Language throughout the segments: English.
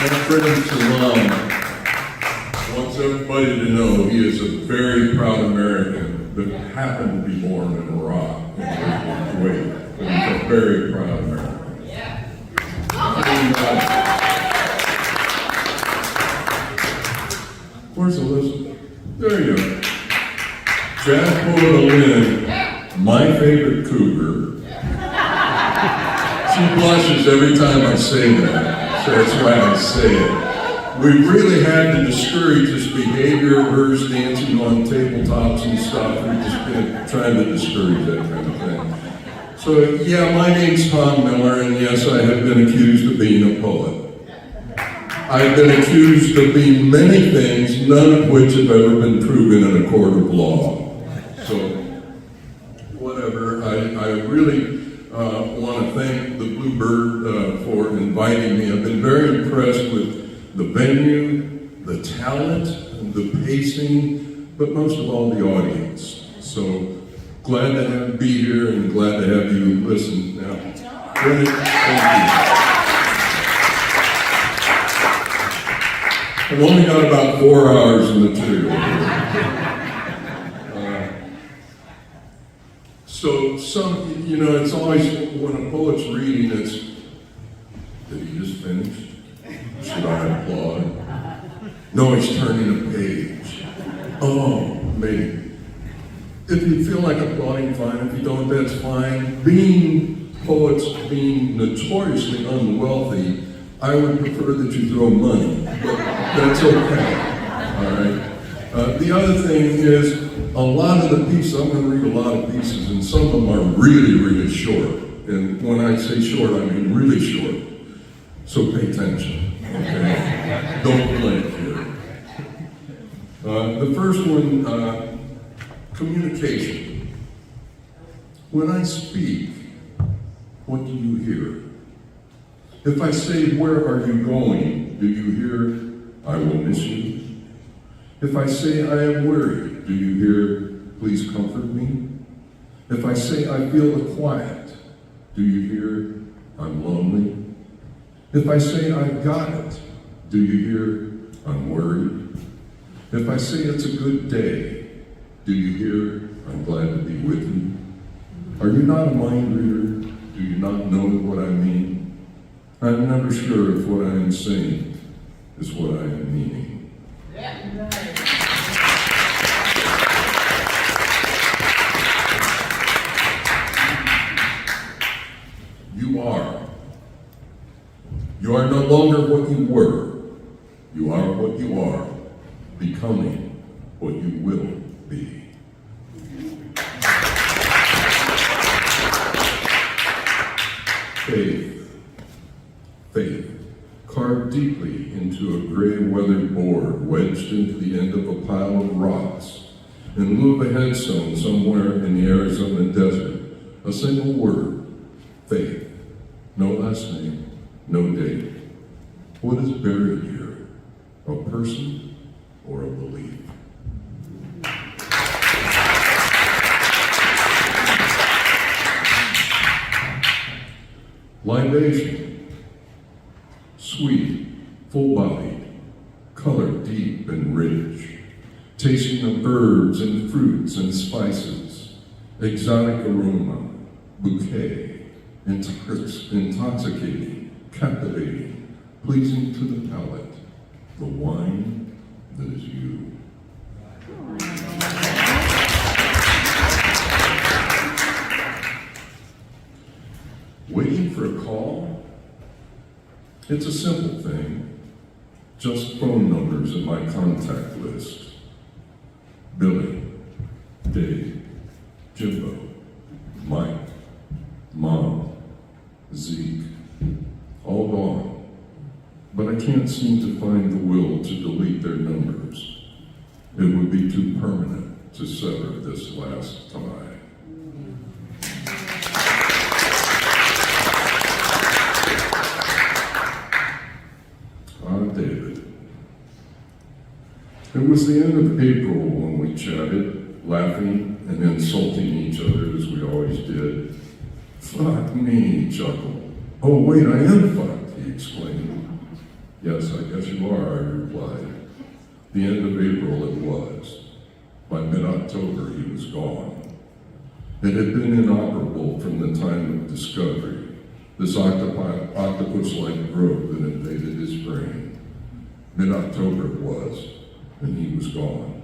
Freddie Salam wants everybody to know he is a very proud American that happened to be born in Iraq, in Kuwait. But he's a very proud American. And, where's Elizabeth? There you go. Jazz Poet Lynn, my favorite cougar. She blushes every time I say that, so that's why I say it. We really had to discourage this behavior of hers, dancing on tabletops and stuff. We've just been trying to discourage that kind of thing. So, yeah, my name's Tom Miller, and yes, I have been accused of being a poet. I've been accused of being many things, none of which have ever been proven in a court of law. So, whatever, I really want to thank the Bluebird for inviting me. I've been very impressed with the venue, the talent, the pacing, but most of all the audience. So, glad to be here and glad to have you listen. Now, thank you. I've only got about 4 hours of material here. So it's always, when a poet's reading, it's, did he just finish? Should I applaud? No, he's turning a page. Oh, maybe. If you feel like applauding, fine. If you don't, that's fine. Poets being notoriously unwealthy, I would prefer that you throw money, but that's okay, all right? The other thing is, a lot of the pieces, I'm going to read a lot of pieces, and some of them are really, really short. And when I say short, I mean really short. So pay attention, okay? Don't blink here. The first one, communication. When I speak, what do you hear? If I say, where are you going? Do you hear, I will miss you? If I say, I am weary, do you hear, please comfort me? If I say, I feel the quiet, do you hear, I'm lonely? If I say, I've got it, do you hear, I'm worried? If I say, it's a good day, do you hear, I'm glad to be with you? Are you not a mind reader? Do you not know what I mean? I'm never sure if what I am saying is what I am meaning. You are. You are no longer what you were. You are what you are, becoming what you will be. Faith, carved deeply into a gray weathered board, wedged into the end of a pile of rocks, in lieu of a headstone somewhere in the Arizona desert, a single word, faith. No last name, no date. What is buried here? A person or a belief? Libation, sweet, full-bodied, color deep and rich, tasting of herbs and fruits and spices, exotic aroma, bouquet, intoxicating, captivating, pleasing to the palate, the wine that is you. Waiting for a call? It's a simple thing, just phone numbers in my contact list. Billy, Dave, Jimbo, Mike, Mom, Zeke, all gone, but I can't seem to find the will to delete their numbers. It would be too permanent to sever this last tie. David. It was the end of April when we chatted, laughing and insulting each other as we always did. Fuck me, he chuckled. Oh wait, I am fucked, he exclaimed. Yes, I guess you are, I replied. The end of April it was. By mid-October he was gone. It had been inoperable from the time of discovery, this octopus-like growth that invaded his brain. Mid-October it was, and he was gone.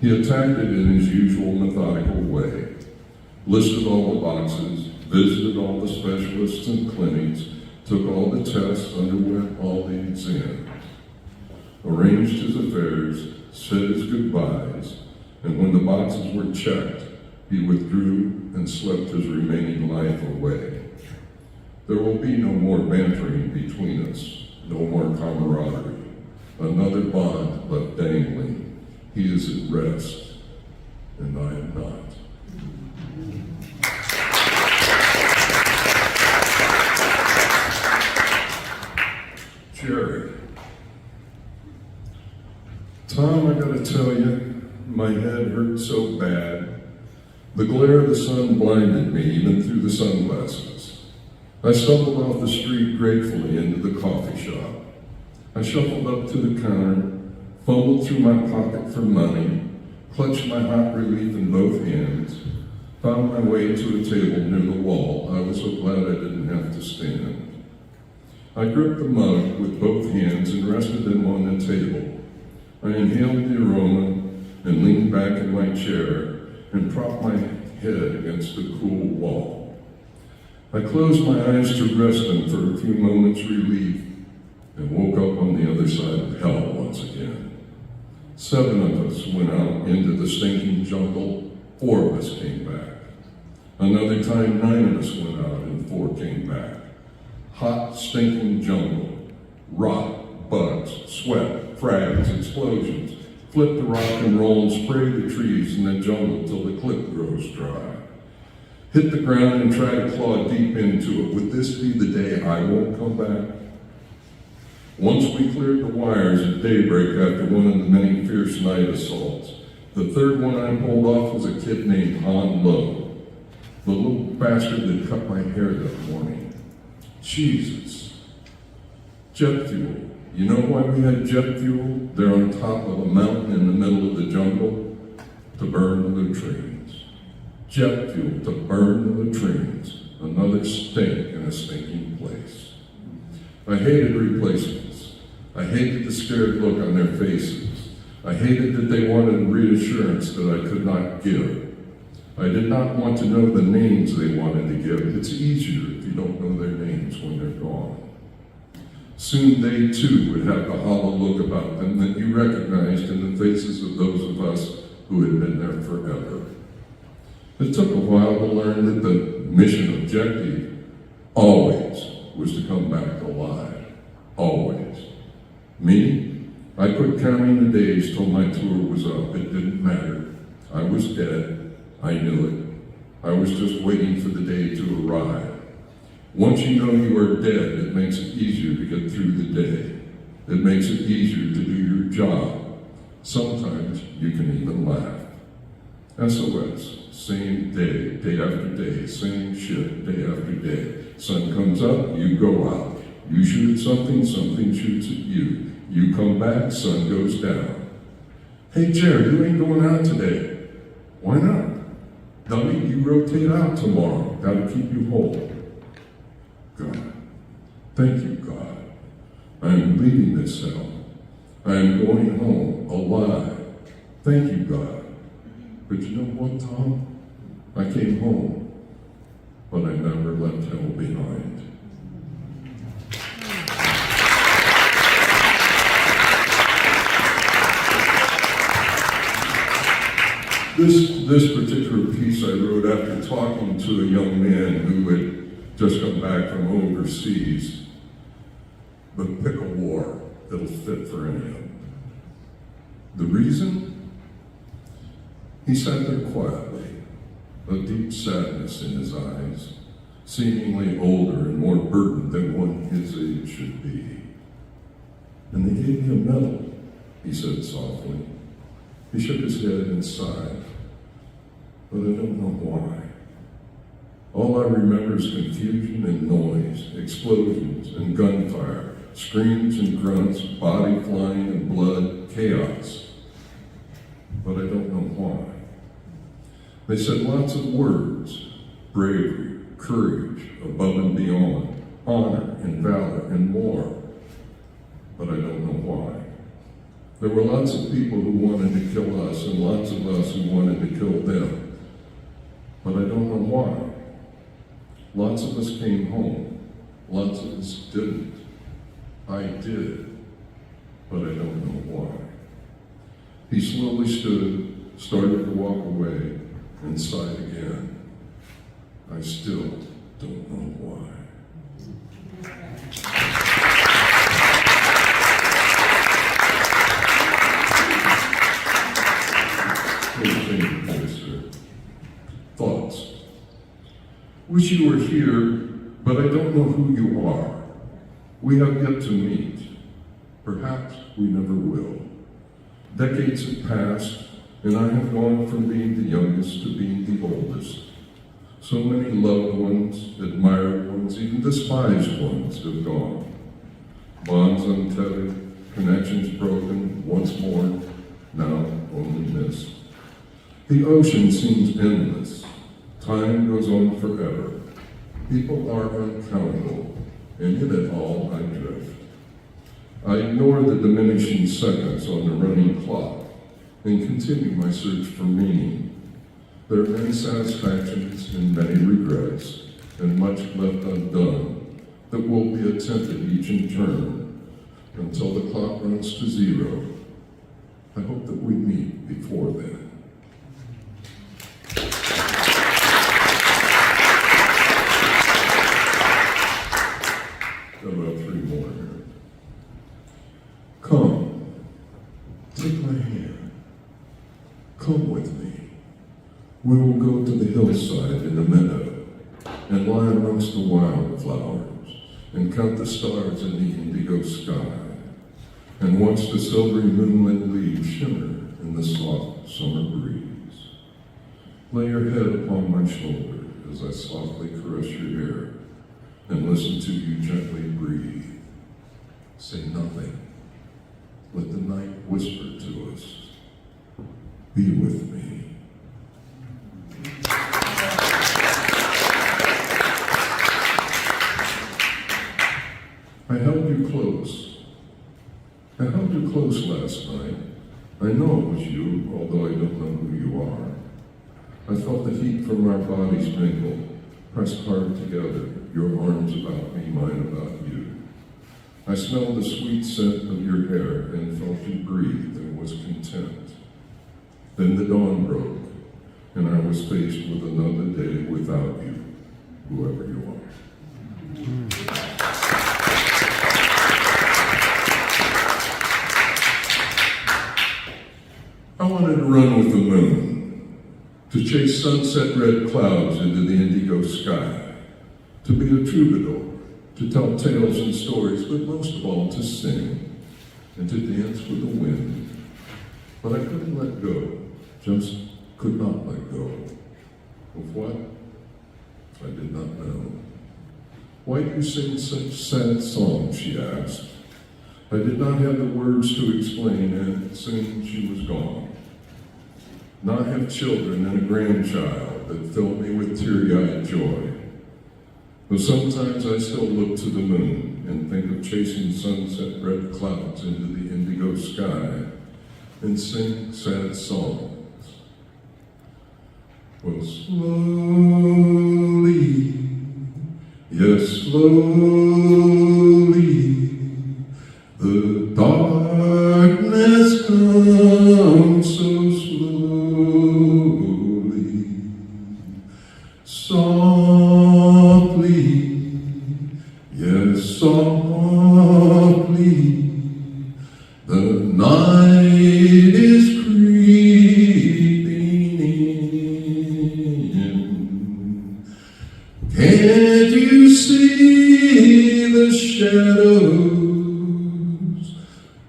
He attacked it in his usual methodical way, listed all the boxes, visited all the specialists and clinics, took all the tests, underwent all the exams, arranged his affairs, said his goodbyes, and when the boxes were checked, he withdrew and slept his remaining life away. There will be no more bantering between us, no more camaraderie, another bond left dangling. He is at rest, and I am not. Jerry. Tom, I gotta tell you, my head hurt so bad. The glare of the sun blinded me, even through the sunglasses. I stumbled off the street gratefully into the coffee shop. I shuffled up to the counter, fumbled through my pocket for money, clutched my hot relief in both hands, found my way to a table near the wall. I was so glad I didn't have to stand. I gripped the mug with both hands and rested them on the table. I inhaled the aroma and leaned back in my chair and propped my head against the cool wall. I closed my eyes to rest them for a few moments' relief and woke up on the other side of hell once again. 7 of us went out into the stinking jungle. 4 of us came back. Another time, 9 of us went out and 4 came back. Hot, stinking jungle. Rot, bugs, sweat, frags, explosions. Flip the rock and roll and spray the trees in the jungle till the clip grows dry. Hit the ground and try to claw deep into it. Would this be the day I won't come back? Once we cleared the wires at daybreak after one of the many fierce night assaults. The 3rd one I pulled off was a kid named Han Lowe, the little bastard that cut my hair that morning. Jesus. Jet fuel. You know why we had jet fuel? They're on top of a mountain in the middle of the jungle to burn the latrines. Jet fuel to burn the latrines. Another stink in a stinking place. I hated replacements. I hated the scared look on their faces. I hated that they wanted reassurance that I could not give. I did not want to know the names they wanted to give. It's easier if you don't know their names when they're gone. Soon they too would have the hollow look about them that you recognized in the faces of those of us who had been there forever. It took a while to learn that the mission objective always was to come back alive. Always. Me? I quit counting the days till my tour was up. It didn't matter. I was dead. I knew it. I was just waiting for the day to arrive. Once you know you are dead, it makes it easier to get through the day. It makes it easier to do your job. Sometimes you can even laugh. SOS, same day, day after day, same shit, day after day. Sun comes up, you go out. You shoot at something, something shoots at you. You come back, sun goes down. Hey Jared, you ain't going out today. Why not? Dummy, you rotate out tomorrow. Gotta keep you whole. God, thank you, God. I am leaving this hell. I am going home, alive. Thank you, God. But you know what, Tom? I came home, but I never left hell behind. This particular piece I wrote after talking to a young man who had just come back from overseas, but pick a war that'll fit for any of them. The reason? He sat there quietly, a deep sadness in his eyes, seemingly older and more burdened than one his age should be. And they gave me a medal, he said softly. He shook his head and sighed, but I don't know why. All I remember is confusion and noise, explosions and gunfire, screams and grunts, body flying and blood, chaos. But I don't know why. They said lots of words: bravery, courage, above and beyond, honor and valor and more. But I don't know why. There were lots of people who wanted to kill us and lots of us who wanted to kill them. But I don't know why. Lots of us came home. Lots of us didn't. I did. But I don't know why. He slowly stood, started to walk away, and sighed again. I still don't know why. Thoughts. Wish you were here, but I don't know who you are. We have yet to meet. Perhaps we never will. Decades have passed, and I have gone from being the youngest to being the oldest. So many loved ones, admired ones, even despised ones have gone. Bonds untethered, connections broken, once more, now only missed. The ocean seems endless. Time goes on forever. People are uncountable, and in it all I drift. I ignore the diminishing seconds on the running clock and continue my search for meaning. There are many satisfactions and many regrets, and much left undone that will be attempted each in turn until the clock runs to zero. I hope that we meet before then. About three more here. Come, take my hand. Come with me. We will go to the hillside in the meadow and lie amongst the wildflowers and count the stars in the indigo sky and watch the silvery moonlit leaves shimmer in the soft summer breeze. Lay your head upon my shoulder as I softly caress your hair and listen to you gently breathe. Say nothing. Let the night whisper to us. Be with me. I held you close. I held you close last night. I know it was you, although I don't know who you are. I felt the heat from our bodies mingle, pressed hard together, your arms about me, mine about you. I smelled the sweet scent of your hair and felt you breathe and was content. Then the dawn broke, and I was faced with another day without you, whoever you are. I wanted to run with the moon, to chase sunset red clouds into the indigo sky, to be a troubadour, to tell tales and stories, but most of all to sing and to dance with the wind. But I couldn't let go, just could not let go. Of what? I did not know. Why do you sing such sad songs, she asked. I did not have the words to explain, and soon she was gone. Not have children and a grandchild that filled me with teary-eyed joy. Though sometimes I still look to the moon and think of chasing sunset red clouds into the indigo sky and sing sad songs. Well, slowly, yes, slowly, the darkness comes so slowly, softly, yes, softly, the night is creeping in. Can't you see the shadows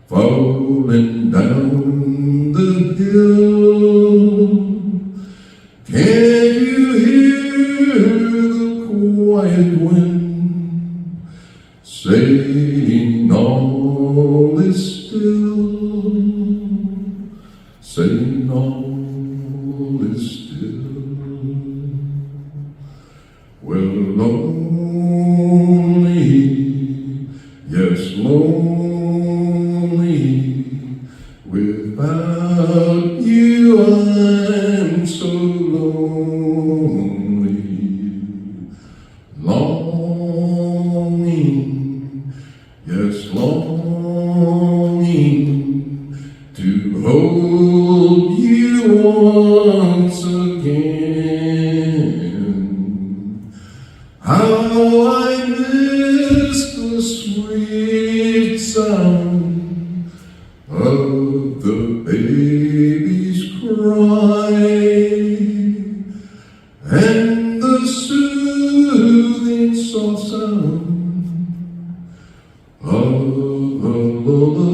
falling down the hill? Can't you hear the quiet wind saying longing, yes, longing to hold you once again. How I miss the sweet sound of the baby's cry and the soothing soft sound of a lullaby.